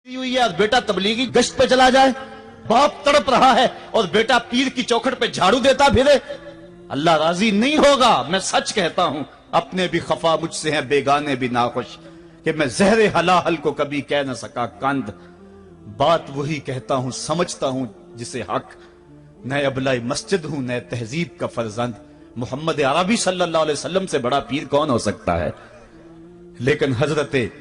हुई है और बेटा तबलीगी गश्त पे चला जाए, बाप तड़प रहा है और बेटा पीर की चौखट पे झाड़ू देता फिरे, अल्लाह राजी नहीं होगा। मैं सच कहता हूं, अपने भी खफा मुझसे हैं, बेगाने भी नाखुश, कि मैं जहरे हलाहल को कभी कह न सका कंद। बात वही कहता हूं, समझता हूं जिसे हक, नए अबलाई मस्जिद हूं, नए तहजीब का फर्जंद। मोहम्मद अरबी सल्लल्लाहु अलैहि वसल्लम से बड़ा पीर कौन हो सकता है? लेकिन हजरते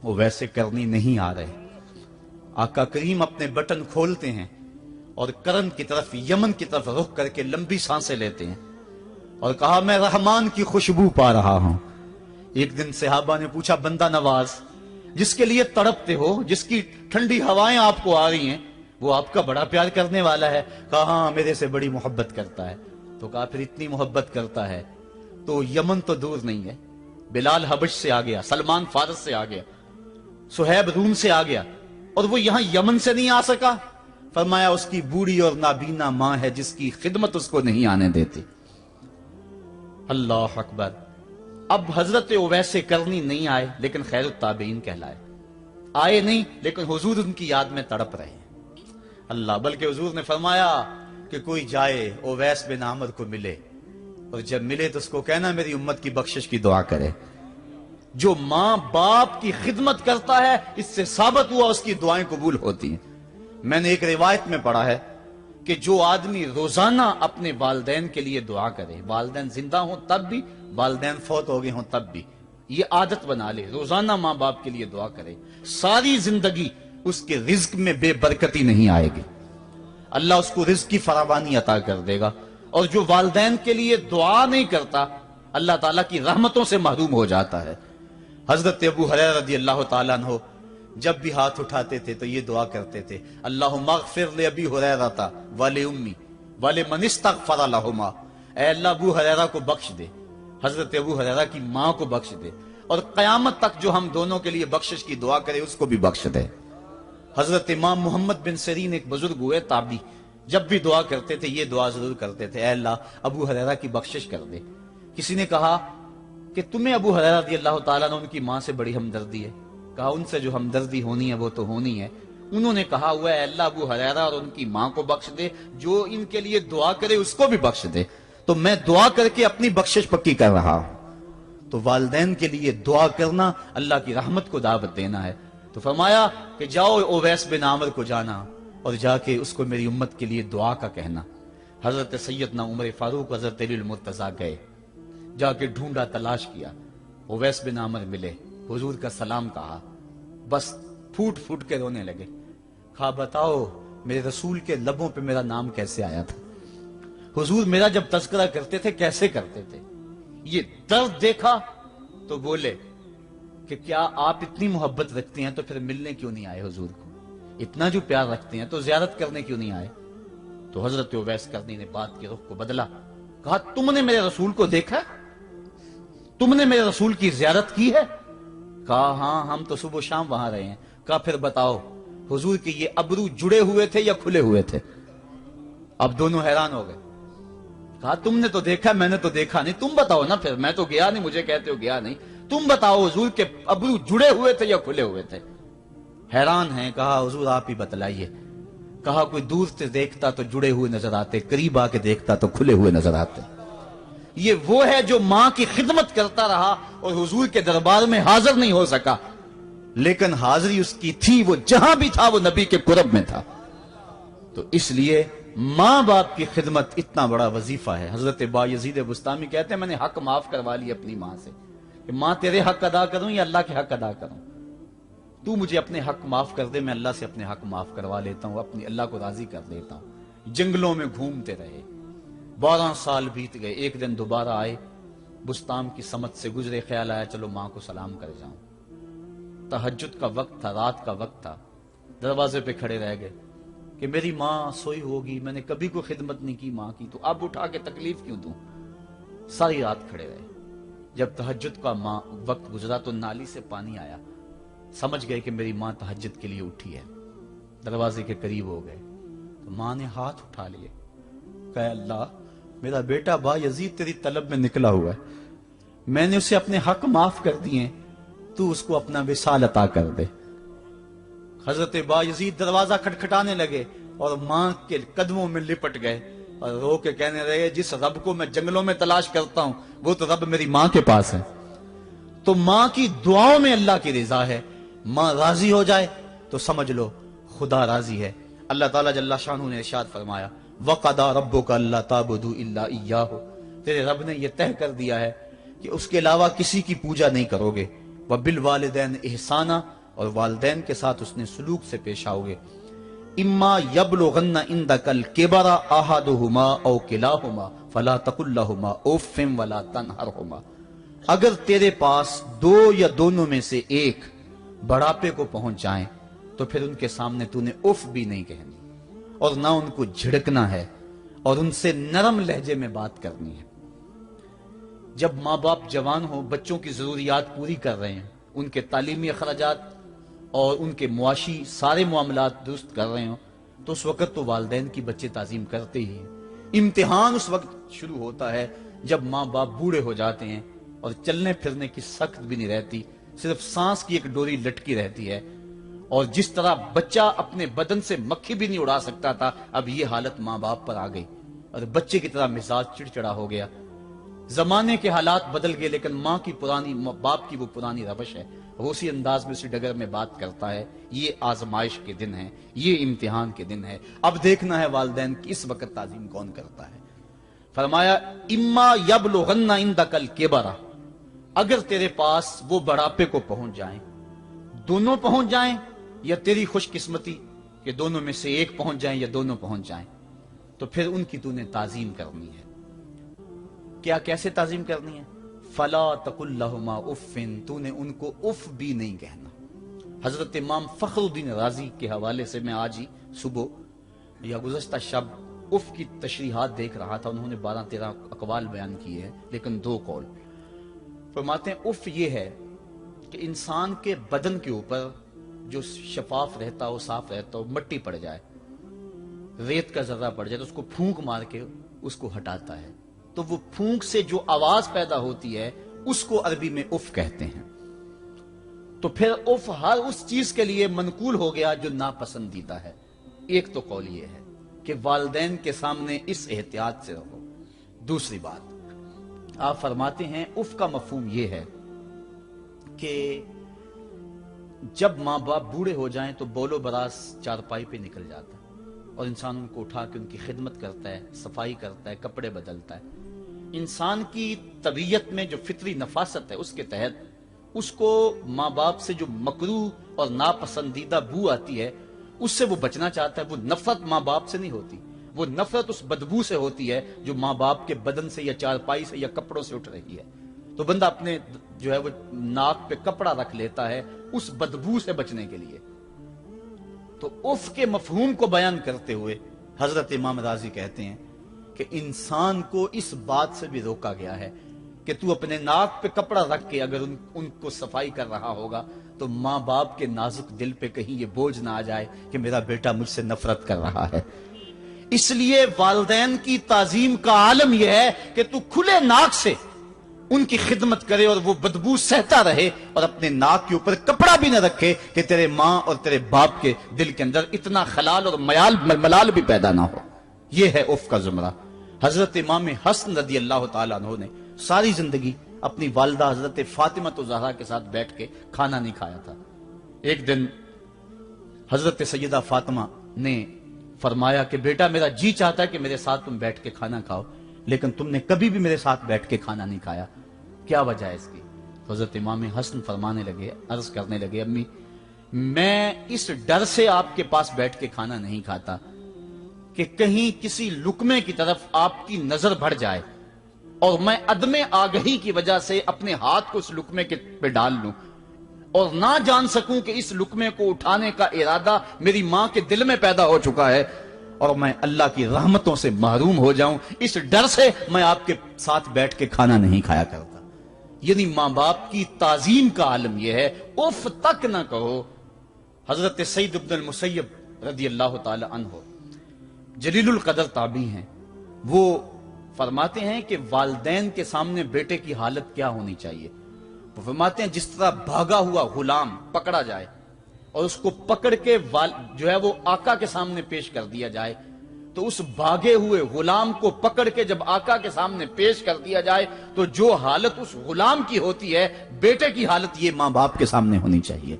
वो वैसे करनी नहीं आ रहे। आका करीम अपने बटन खोलते हैं और करन की तरफ, यमन की तरफ रुख करके लंबी सांसें लेते हैं और कहा, मैं रहमान की खुशबू पा रहा हूं। एक दिन सहाबा ने पूछा, बंदा नवाज जिसके लिए तड़पते हो, जिसकी ठंडी हवाएं आपको आ रही हैं, वो आपका बड़ा प्यार करने वाला है? कहा, हाँ, मेरे से बड़ी मोहब्बत करता है। तो कहा, फिर इतनी मोहब्बत करता है तो यमन तो दूर नहीं है, बिलाल हबश से आ गया, सलमान फारस से आ गया, सुहैब रूम से आ गया, और वो यहां यमन से नहीं आ सका। फरमाया, उसकी बूढ़ी और नाबीना मां है जिसकी खिदमत उसको नहीं आने देती। अल्लाह अकबर। अब हजरत वैसे करनी नहीं आए, लेकिन खैरुत ताबीन कहलाए। आए नहीं, लेकिन हुजूर उनकी याद में तड़प रहे हैं। अल्लाह, बल्कि हुजूर ने फरमाया कि कोई जाए ओवैस बिन आमिर को मिले, और जब मिले तो उसको कहना मेरी उम्मत की बख्शिश की दुआ करे। जो मां बाप की खिदमत करता है, इससे साबित हुआ उसकी दुआएं कबूल होती हैं। मैंने एक रिवायत में पढ़ा है कि जो आदमी रोजाना अपने वालदैन के लिए दुआ करे, वालदैन जिंदा हो तब भी, वालदैन फौत हो गए हों तब भी, ये आदत बना ले, रोजाना मां बाप के लिए दुआ करे, सारी जिंदगी उसके रिज्क में बेबरकती नहीं आएगी, अल्लाह उसको रिज्क की फरावानी अता कर देगा। और जो वालदैन के लिए दुआ नहीं करता, अल्लाह ताला की रहमतों से महरूम हो जाता है। हजरत अबू हुरैरा रज़ी अल्लाह ताला अन्हु जब भी हाथ उठाते थे तो ये दुआ करते थे, अल्लाहुम्मा अग़फ़िर ले अबी हुरैरा वाले उम्मी वाले मन इस्तग़फ़र लहुमा। ऐ अल्लाह अबू हुरैरा को बख्श दे, हजरत अबू हुरैरा की मां को बख्श दे, और कयामत तक जो हम दोनों के लिए बख्शिश की दुआ करे उसको भी बख्श दे। हजरत इमाम मोहम्मद बिन सरीन एक बुजुर्ग हुए ताबी, जब भी दुआ करते थे ये दुआ जरूर करते थे, ऐ अल्लाह अबू हुरैरा की बख्शिश कर दे। किसी ने कहा कि तुम्हें अबू हुरैरा रज़ियल्लाहु ताला अन्हु उनकी मां से बड़ी हमदर्दी है? कहा, उनसे जो हमदर्दी होनी है वो तो होनी है। उन्होंने कहा हुआ है, अल्लाह अबू हुरैरा और उनकी मां को बख्श दे, जो इनके लिए दुआ करे उसको भी बख्श दे। तो मैं दुआ करके अपनी बख्शिश पक्की कर रहा हूं। तो वालदैन के लिए दुआ करना अल्लाह की रहमत को दावत देना है। तो फरमाया कि जाओ ओवैस बिन आमिर को जाना और जाके उसको मेरी उम्मत के लिए दुआ का कहना। हजरत सैयदना उमर फारूक हजरत अली मुर्तजा गए, जाके ढूंढा, तलाश किया, ओवैस बिन आमिर मिले, हुजूर का सलाम कहा, बस फूट फूट के रोने लगे। कहा, बताओ मेरे रसूल के लबों पे मेरा नाम कैसे आया था? हुजूर मेरा जब तज़किरा करते थे कैसे करते थे? ये दर्द देखा तो बोले कि क्या आप इतनी मोहब्बत रखते हैं तो फिर मिलने क्यों नहीं आए हुजूर को? इतना जो प्यार रखते हैं तो ज़ियारत करने क्यों नहीं आए? तो हजरत उवैस करनी ने बात के रुख को बदला। कहा, तुमने मेरे रसूल को देखा? तुमने मेरे रसूल की ज़ियारत की है? कहा, हाँ, हम तो सुबह शाम वहां रहे हैं। कहा, फिर बताओ हुजूर के ये अबरू जुड़े हुए थे या खुले हुए थे? अब दोनों हैरान हो गए। कहा, तुमने तो देखा, मैंने तो देखा नहीं, तुम बताओ ना। फिर मैं तो गया नहीं, मुझे कहते हो गया नहीं, तुम बताओ हुजूर के अबरू जुड़े हुए थे या खुले हुए थे? हैरान हैं। कहा, हुजूर आप ही बतलाइए। कहा, कोई दूर से देखता तो जुड़े हुए नजर आते, करीब आके देखता तो खुले हुए नजर आते। ये वो है जो मां की खिदमत करता रहा और हुजूर के दरबार में हाजिर नहीं हो सका, लेकिन हाजिरी उसकी थी, वो जहां भी था वो नबी के कुरब में था। तो इसलिए मां बाप की खिदमत इतना बड़ा वजीफा है। हजरत बायजीद बुस्तामी कहते हैं, मैंने हक माफ करवा लिया अपनी मां से, कि मां तेरे हक अदा करूं या अल्लाह के हक अदा करूं? तू मुझे अपने हक माफ कर दे, मैं अल्लाह से अपने हक माफ करवा लेता हूं, अपनी अल्लाह को राजी कर लेता हूं। जंगलों में घूमते रहे, 12 साल बीत गए। एक दिन दोबारा आए, बुस्ताम की समझ से गुजरे, ख्याल आया चलो मां को सलाम कर जाऊं। तहज्जुद का वक्त था, रात का वक्त था, दरवाजे पे खड़े रह गए कि मेरी मां सोई होगी, मैंने कभी कोई खिदमत नहीं की मां की, तो अब उठा के तकलीफ क्यों दूं? सारी रात खड़े रहे। जब तहज्जुद का वक्त गुजरा तो नाली से पानी आया, समझ गए कि मेरी मां तहज्जुद के लिए उठी है। दरवाजे के करीब हो गए तो मां ने हाथ उठा लिए, कहा, अल्लाह मेरा बेटा बायजीद तेरी तलब में निकला हुआ है, मैंने उसे अपने हक माफ कर दिए, तू उसको अपना विसाल अता कर दे। حضرت بایزید دروازہ کھٹکھٹانے لگے اور ماں کے قدموں میں لپٹ گئے اور رو کے کہنے لگے جس رب کو میں جنگلوں میں تلاش کرتا ہوں وہ تو رب میری ماں کے پاس ہے۔ تو ماں کی دعاؤں میں اللہ کی رضا ہے، ماں راضی ہو جائے تو سمجھ لو خدا راضی ہے۔ اللہ تعالیٰ جل شانہ نے ارشاد فرمایا وَقَضَىٰ رَبُّكَ أَلَّا تَعْبُدُوا إِلَّا إِيَّاهُ، تیرے رب نے یہ طے کر دیا ہے کہ اس کے علاوہ کسی کی پوجا نہیں کرو گے، وَبِالْوَالِدَيْنِ إِحْسَانًا، اور والدین کے ساتھ اس نے سلوک سے پیش آؤ گے۔ اِمَّا يَبْلُغَنَّ عِندَكَ الْكِبَرَ أَحَدُهُمَا أَوْ كِلَاهُمَا فَلَا تَقُل لَّهُمَا أُفٍّ وَلَا تَنْهَرْهُمَا، اگر تیرے پاس دو یا دونوں میں سے ایک بڑھاپے کو پہنچ جائیں تو پھر ان کے سامنے تو نے اف بھی نہیں کہنی اور نہ ان کو جھڑکنا ہے اور ان سے نرم لہجے میں بات کرنی ہے۔ جب ماں باپ جوان ہو، بچوں کی ضروریات پوری کر رہے ہیں، ان کے تعلیمی اخراجات اور ان کے معاشی سارے معاملات درست کر رہے ہوں، تو اس وقت تو والدین کی بچے تعظیم کرتے ہی ہیں۔ امتحان اس وقت شروع ہوتا ہے جب ماں باپ بوڑھے ہو جاتے ہیں اور چلنے پھرنے کی سخت بھی نہیں رہتی، صرف سانس کی ایک ڈوری لٹکی رہتی ہے، اور جس طرح بچہ اپنے بدن سے مکھی بھی نہیں اڑا سکتا تھا، اب یہ حالت ماں باپ پر آ گئی اور بچے کی طرح مزاج چڑچڑا ہو گیا۔ زمانے کے حالات بدل گئے لیکن باپ کی وہ پرانی روش ہے، وہ اسی انداز میں اسی ڈگر میں بات کرتا ہے۔ یہ آزمائش کے دن ہے، یہ امتحان کے دن ہے، اب دیکھنا ہے والدین کی اس وقت تعظیم کون کرتا ہے۔ فرمایا اما یبلغن عندک الکبر، اگر تیرے پاس وہ بڑھاپے کو پہنچ جائیں، دونوں پہنچ جائیں یا تیری خوش قسمتی کہ دونوں میں سے ایک پہنچ جائیں یا دونوں پہنچ جائیں، تو پھر ان کی تو نے تعظیم کرنی ہے۔ کیا کیسے تعظیم کرنی ہے؟ فلا تقل لہما اف، تو نے ان کو اف بھی نہیں کہنا۔ حضرت امام فخر الدین رازی کے حوالے سے میں آج ہی صبح یا گزشتہ شب اف کی تشریحات دیکھ رہا تھا، انہوں نے 12-13 اقوال بیان کیے ہیں لیکن 2 قول فرماتے ہیں۔ اف یہ ہے کہ انسان کے بدن کے اوپر جو شفاف رہتا ہو، صاف رہتا ہو، مٹی پڑ جائے، ریت کا ذرہ پڑ جائے تو اس کو پھونک مار کے اس کو ہٹاتا ہے، تو وہ پھونک سے جو آواز پیدا ہوتی ہے اس کو عربی میں اف کہتے ہیں۔ تو پھر اف ہر اس چیز کے لیے منقول ہو گیا جو ناپسندیدہ ہے۔ ایک تو قول یہ ہے کہ والدین کے سامنے اس احتیاط سے رہو۔ دوسری بات آپ فرماتے ہیں اف کا مفہوم یہ ہے کہ جب ماں باپ بوڑھے ہو جائیں تو بول و براز چارپائی پہ نکل جاتا ہے اور انسان ان کو اٹھا کے ان کی خدمت کرتا ہے، صفائی کرتا ہے، کپڑے بدلتا ہے۔ انسان کی طبیعت میں جو فطری نفاست ہے اس کے تحت اس کو ماں باپ سے جو مکروہ اور ناپسندیدہ بو آتی ہے اس سے وہ بچنا چاہتا ہے۔ وہ نفرت ماں باپ سے نہیں ہوتی، وہ نفرت اس بدبو سے ہوتی ہے جو ماں باپ کے بدن سے یا چارپائی سے یا کپڑوں سے اٹھ رہی ہے۔ تو بندہ اپنے جو ہے وہ ناک پہ کپڑا رکھ لیتا ہے اس بدبو سے بچنے کے لیے۔ تو اف کے مفہوم کو بیان کرتے ہوئے حضرت امام رازی کہتے ہیں کہ انسان کو اس بات سے بھی روکا گیا ہے کہ تو اپنے ناک پہ کپڑا رکھ کے اگر ان کو صفائی کر رہا ہوگا تو ماں باپ کے نازک دل پہ کہیں یہ بوجھ نہ آ جائے کہ میرا بیٹا مجھ سے نفرت کر رہا ہے۔ اس لیے والدین کی تعظیم کا عالم یہ ہے کہ تو کھلے ناک سے ان کی خدمت کرے اور وہ بدبو سہتا رہے اور اپنے ناک کے اوپر کپڑا بھی نہ رکھے کہ تیرے ماں اور تیرے باپ کے دل کے اندر اتنا خلال اور ملال بھی پیدا نہ ہو۔ یہ ہے اف کا زمرہ۔ حضرت امام حسن رضی اللہ تعالیٰ عنہ نے ساری زندگی اپنی والدہ حضرت فاطمہ الزہرا کے ساتھ بیٹھ کے کھانا نہیں کھایا تھا۔ ایک دن حضرت سیدہ فاطمہ نے فرمایا کہ بیٹا میرا جی چاہتا ہے کہ میرے ساتھ تم بیٹھ کے کھانا کھاؤ، لیکن تم نے کبھی بھی میرے ساتھ بیٹھ کے کھانا نہیں کھایا، کیا وجہ ہے اس کی؟ حضرت امام حسن فرمانے لگے، عرض کرنے لگے امی میں اس ڈر سے آپ کے پاس بیٹھ کے کھانا نہیں کھاتا کہ کہیں کسی لقمے کی طرف آپ کی نظر بڑھ جائے اور میں عدم آگہی کی وجہ سے اپنے ہاتھ کو اس لقمے پہ ڈال لوں اور نہ جان سکوں کہ اس لقمے کو اٹھانے کا ارادہ میری ماں کے دل میں پیدا ہو چکا ہے اور میں اللہ کی رحمتوں سے محروم ہو جاؤں، اس ڈر سے میں آپ کے ساتھ بیٹھ کے کھانا نہیں کھایا کرتا۔ یعنی ماں باپ کی تعظیم کا عالم یہ ہے، اف تک نہ کہو۔ حضرت سعید بن المسیب رضی اللہ تعالی عنہ جلیل القدر تابعی ہیں، وہ فرماتے ہیں کہ والدین کے سامنے بیٹے کی حالت کیا ہونی چاہیے۔ وہ فرماتے ہیں جس طرح بھاگا ہوا غلام پکڑا جائے और उसको पकड़ के जो है वो आका के सामने पेश कर दिया जाए, तो उस भागे हुए गुलाम को पकड़ के जब आका के सामने पेश कर दिया जाए तो जो हालत उस गुलाम की होती है, बेटे की हालत ये मां बाप के सामने होनी चाहिए।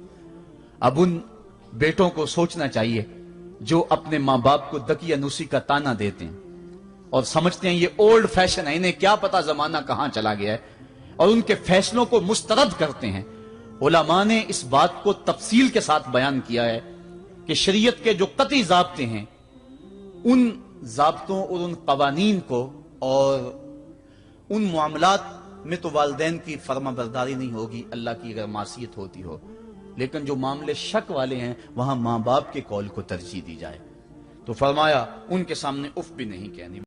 अब उन बेटों को सोचना चाहिए जो अपने मां बाप को दकियानुसी का ताना देते हैं और समझते हैं ये ओल्ड फैशन है, इन्हें क्या पता जमाना कहां चला गया है, और उनके फैसलों को मुस्तरद करते हैं। उलमा ने इस बात को तफसील के साथ बयान किया है कि शरीयत के जो कतई ज़ाब्ते हैं, उन ज़ाब्तों और उन कवानीन को और उन मामलात में तो वालिदैन की फर्माबरदारी नहीं होगी, अल्लाह की अगर मासियत होती हो, लेकिन जो मामले शक वाले हैं वहां मां बाप के कौल को तरजीह दी जाए। तो फरमाया उनके सामने उफ भी नहीं कहनी।